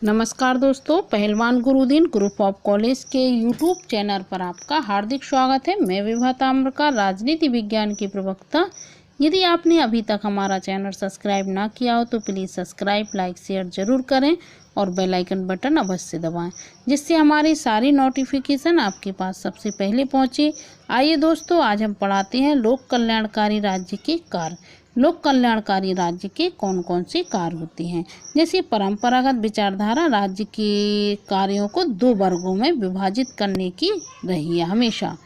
नमस्कार दोस्तों, पहलवान गुरुदीन ग्रुप ऑफ कॉलेज के यूट्यूब चैनल पर आपका हार्दिक स्वागत है। मैं विभा ताम्रकार, राजनीति विज्ञान की प्रवक्ता। यदि आपने अभी तक हमारा चैनल सब्सक्राइब ना किया हो तो प्लीज़ सब्सक्राइब, लाइक, शेयर जरूर करें और बेल आइकन बटन अवश्य दबाएं, जिससे हमारी सारी नोटिफिकेशन आपके पास सबसे पहले पहुंचे। आइए दोस्तों, आज हम पढ़ाते हैं लोक कल्याणकारी राज्य के कार्य। लोक कल्याणकारी राज्य के कौन कौन से कार्य होते हैं। जैसे परंपरागत विचारधारा राज्य के कार्यों को दो वर्गों में विभाजित करने की रही है हमेशा,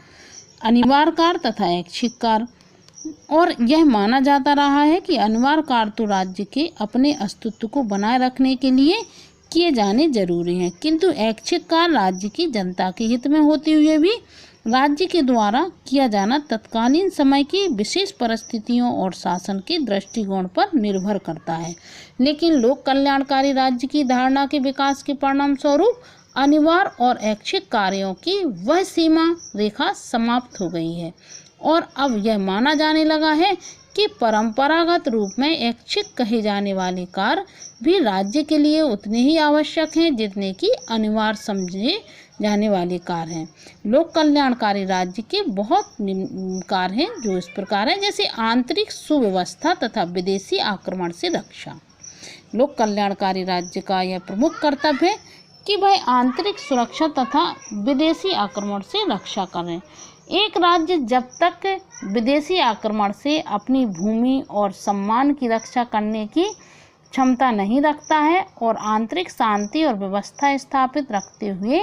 अनिवार्य कार्य तथा ऐच्छिक कार्य। और यह माना जाता रहा है कि अनिवार्य कार्य तो राज्य के अपने अस्तित्व को बनाए रखने के लिए किए जाने जरूरी हैं, किंतु ऐच्छिक कार्य राज्य की जनता के हित में होते हुए भी राज्य के द्वारा किया जाना तत्कालीन समय की विशेष परिस्थितियों और शासन के दृष्टिकोण पर निर्भर करता है। लेकिन लोक कल्याणकारी राज्य की धारणा के विकास के परिणाम स्वरूप अनिवार्य और ऐच्छिक कार्यों की वह सीमा रेखा समाप्त हो गई है और अब यह माना जाने लगा है कि परंपरागत रूप में ऐच्छिक कहे जाने वाले कार्य भी राज्य के लिए उतने ही आवश्यक हैं जितने कि अनिवार्य समझे जाने वाले कार्य हैं। लोक कल्याणकारी राज्य के बहुत कार्य हैं जो इस प्रकार हैं। जैसे आंतरिक सुव्यवस्था तथा विदेशी आक्रमण से रक्षा। लोक कल्याणकारी राज्य का यह प्रमुख कर्तव्य है कि वह आंतरिक सुरक्षा तथा विदेशी आक्रमण से रक्षा करें। एक राज्य जब तक विदेशी आक्रमण से अपनी भूमि और सम्मान की रक्षा करने की क्षमता नहीं रखता है और आंतरिक शांति और व्यवस्था स्थापित रखते हुए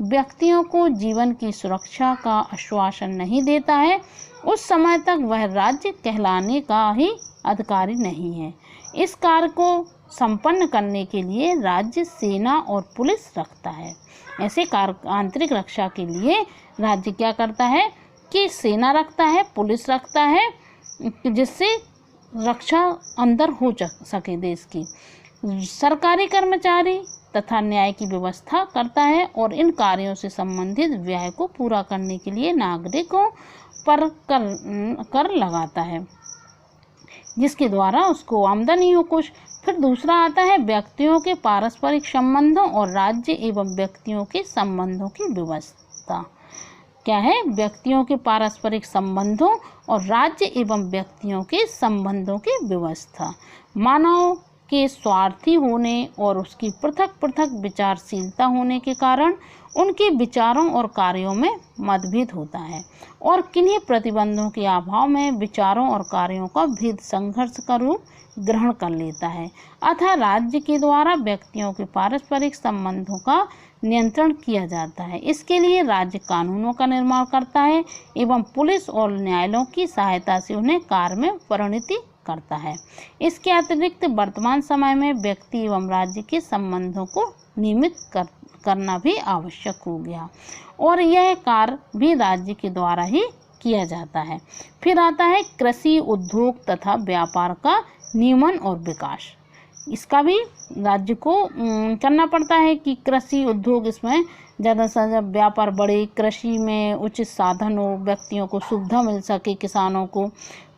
व्यक्तियों को जीवन की सुरक्षा का आश्वासन नहीं देता है, उस समय तक वह राज्य कहलाने का ही अधिकारी नहीं है। इस कार्य को संपन्न करने के लिए राज्य सेना और पुलिस रखता है। ऐसे कार्य आंतरिक रक्षा के लिए राज्य क्या करता है कि सेना रखता है, पुलिस रखता है, जिससे रक्षा अंदर हो सके देश की। सरकारी कर्मचारी तथा न्याय की व्यवस्था करता है और इन कार्यों से संबंधित व्यय को पूरा करने के लिए नागरिकों पर कर लगाता है, जिसके द्वारा उसको आमदनी हो कुछ। फिर दूसरा आता है व्यक्तियों के पारस्परिक संबंधों और राज्य एवं व्यक्तियों के संबंधों की व्यवस्था। क्या है? व्यक्तियों के पारस्परिक संबंधों और राज्य एवं व्यक्तियों के संबंधों की व्यवस्था। मानव के स्वार्थी होने और उसकी पृथक पृथक विचारशीलता होने के कारण उनके विचारों और कार्यों में मतभेद होता है और किन्हीं प्रतिबंधों के अभाव में विचारों और कार्यों का भेद संघर्ष का रूप ग्रहण कर लेता है। अतः राज्य के द्वारा व्यक्तियों के पारस्परिक संबंधों का नियंत्रण किया जाता है। इसके लिए राज्य कानूनों का निर्माण करता है एवं पुलिस और न्यायालयों की सहायता से उन्हें कार्य में परिणति करता है। इसके अतिरिक्त वर्तमान समय में व्यक्ति एवं राज्य के संबंधों को नियमित करना भी आवश्यक हो गया और यह कार्य भी राज्य के द्वारा ही किया जाता है। फिर आता है कृषि, उद्योग तथा व्यापार का नियमन और विकास। इसका भी राज्य को करना पड़ता है कि कृषि उद्योग, इसमें ज़्यादा से ज़्यादा व्यापार बढ़े, कृषि में उचित साधन हो, व्यक्तियों को सुविधा मिल सके, किसानों को।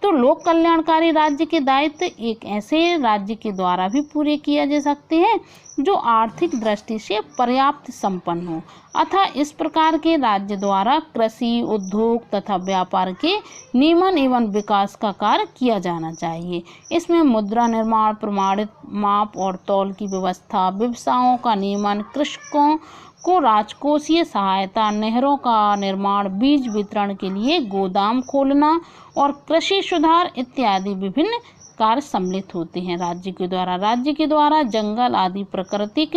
तो लोक कल्याणकारी राज्य के दायित्व एक ऐसे राज्य के द्वारा भी पूरे किए जा सकते हैं जो आर्थिक दृष्टि से पर्याप्त संपन्न हो। अतः इस प्रकार के राज्य द्वारा कृषि, उद्योग तथा व्यापार के नियमन एवं विकास का कार्य किया जाना चाहिए। इसमें मुद्रा निर्माण, प्रमाणित माप और तौल की व्यवस्था, व्यवसायों का नियमन, कृषकों को राजकोषीय सहायता, नहरों का निर्माण, बीज वितरण के लिए गोदाम खोलना और कृषि सुधार इत्यादि विभिन्न कार्य सम्मिलित होते हैं राज्य के द्वारा। राज्य के द्वारा जंगल आदि प्राकृतिक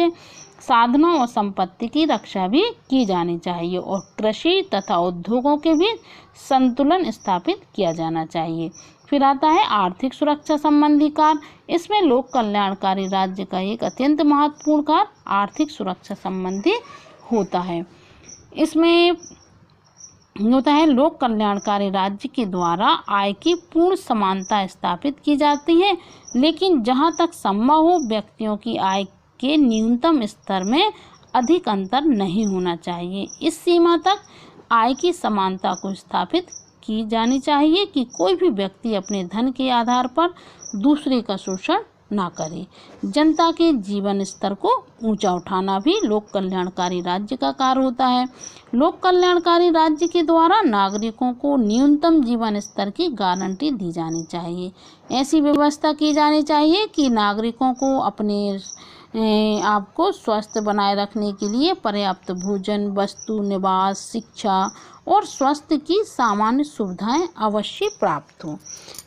साधनों और संपत्ति की रक्षा भी की जानी चाहिए और कृषि तथा उद्योगों के भी संतुलन स्थापित किया जाना चाहिए। फिर आता है आर्थिक सुरक्षा संबंधी कार्य। इसमें लोक कल्याणकारी राज्य का एक अत्यंत महत्वपूर्ण कार्य आर्थिक सुरक्षा संबंधी होता है। इसमें होता है लोक कल्याणकारी राज्य के द्वारा आय की पूर्ण समानता स्थापित की जाती है, लेकिन जहां तक संभव हो व्यक्तियों की आय के न्यूनतम स्तर में अधिक अंतर नहीं होना चाहिए। इस सीमा तक आय की समानता को स्थापित की जानी चाहिए कि कोई भी व्यक्ति अपने धन के आधार पर दूसरे का शोषण ना करे। जनता के जीवन स्तर को ऊंचा उठाना भी लोक कल्याणकारी राज्य का कार्य होता है। लोक कल्याणकारी राज्य के द्वारा नागरिकों को न्यूनतम जीवन स्तर की गारंटी दी जानी चाहिए। ऐसी व्यवस्था की जानी चाहिए कि नागरिकों को अपने आपको स्वस्थ बनाए रखने के लिए पर्याप्त भोजन, वस्तु, निवास, शिक्षा और स्वास्थ्य की सामान्य सुविधाएं अवश्य प्राप्त हों।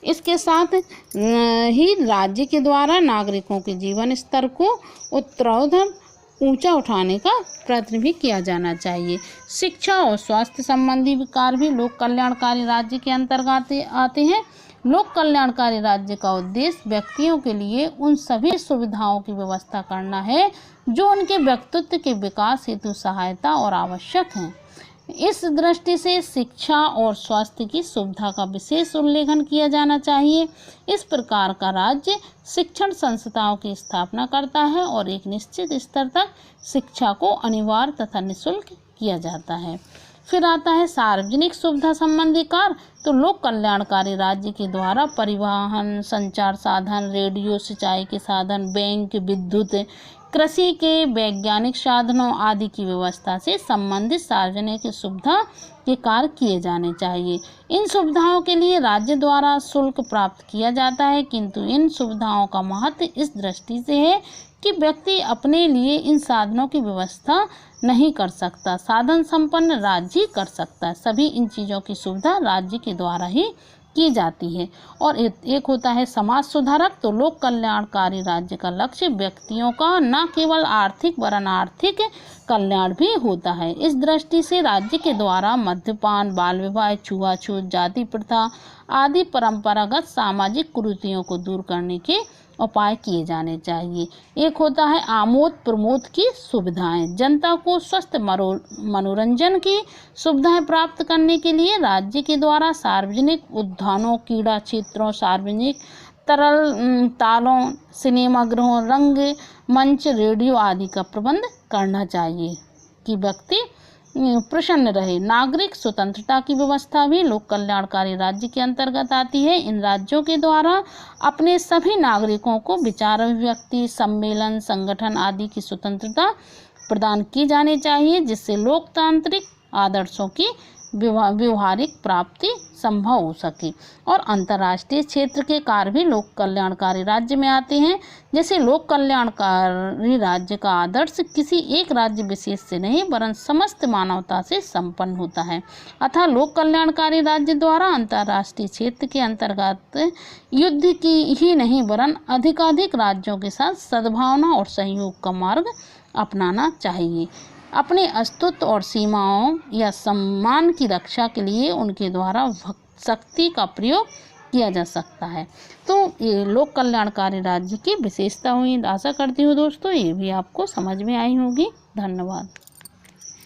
इसके साथ ही राज्य के द्वारा नागरिकों के जीवन स्तर को उत्तरोत्तर ऊंचा उठाने का प्रयत्न भी किया जाना चाहिए। शिक्षा और स्वास्थ्य संबंधी कार्य भी लोक कल्याणकारी राज्य के अंतर्गत आते हैं। लोक कल्याणकारी राज्य का उद्देश्य व्यक्तियों के लिए उन सभी सुविधाओं की व्यवस्था करना है जो उनके व्यक्तित्व के विकास हेतु सहायता और आवश्यक हैं। इस दृष्टि से शिक्षा और स्वास्थ्य की सुविधा का विशेष उल्लेखन किया जाना चाहिए। इस प्रकार का राज्य शिक्षण संस्थाओं की स्थापना करता है और एक निश्चित स्तर तक शिक्षा को अनिवार्य तथा निःशुल्क किया जाता है। फिर आता है सार्वजनिक सुविधा संबंधी कार्य। तो लोक कल्याणकारी राज्य के द्वारा परिवहन, संचार साधन, रेडियो, सिंचाई के साधन, बैंक, विद्युत, कृषि के वैज्ञानिक साधनों आदि की व्यवस्था से संबंधित सार्वजनिक सुविधा के कार्य किए जाने चाहिए। इन सुविधाओं के लिए राज्य द्वारा शुल्क प्राप्त किया जाता है, किंतु इन सुविधाओं का महत्व इस दृष्टि से है कि व्यक्ति अपने लिए इन साधनों की व्यवस्था नहीं कर सकता, साधन संपन्न राज्य ही कर सकता है। सभी इन चीज़ों की सुविधा राज्य के द्वारा ही की जाती है। और एक होता है समाज सुधारक। तो लोक कल्याणकारी राज्य का लक्ष्य व्यक्तियों का न केवल आर्थिक वरन आर्थिक कल्याण भी होता है। इस दृष्टि से राज्य के द्वारा मद्यपान, बाल विवाह, छुआछूत, जाति प्रथा आदि परंपरागत सामाजिक कुरीतियों को दूर करने के उपाय किए जाने चाहिए। एक होता है आमोद प्रमोद की सुविधाएं। जनता को स्वस्थ मनोरंजन की सुविधाएं प्राप्त करने के लिए राज्य के द्वारा सार्वजनिक उद्यानों, क्रीड़ा क्षेत्रों, सार्वजनिक तालों, सिनेमा गृहों, रंग मंच, रेडियो आदि का प्रबंध करना चाहिए कि व्यक्ति प्रसन्न रहे। नागरिक स्वतंत्रता की व्यवस्था भी लोक कल्याणकारी राज्य के अंतर्गत आती है। इन राज्यों के द्वारा अपने सभी नागरिकों को विचार अभिव्यक्ति, सम्मेलन, संगठन आदि की स्वतंत्रता प्रदान की जानी चाहिए, जिससे लोकतांत्रिक आदर्शों की व्यवहारिक प्राप्ति संभव हो सके। और अंतर्राष्ट्रीय क्षेत्र के कार्य भी लोक कल्याणकारी राज्य में आते हैं। जैसे लोक कल्याणकारी राज्य का आदर्श किसी एक राज्य विशेष से नहीं वरन समस्त मानवता से संपन्न होता है। अतः लोक कल्याणकारी राज्य द्वारा अंतर्राष्ट्रीय क्षेत्र के अंतर्गत युद्ध की ही नहीं वरन अधिकाधिक राज्यों के साथ सद्भावना और सहयोग का मार्ग अपनाना चाहिए। अपने अस्तित्व और सीमाओं या सम्मान की रक्षा के लिए उनके द्वारा शक्ति का प्रयोग किया जा सकता है। तो ये लोक कल्याणकारी राज्य की विशेषता हुई। आशा करती हूँ दोस्तों ये भी आपको समझ में आई होगी। धन्यवाद।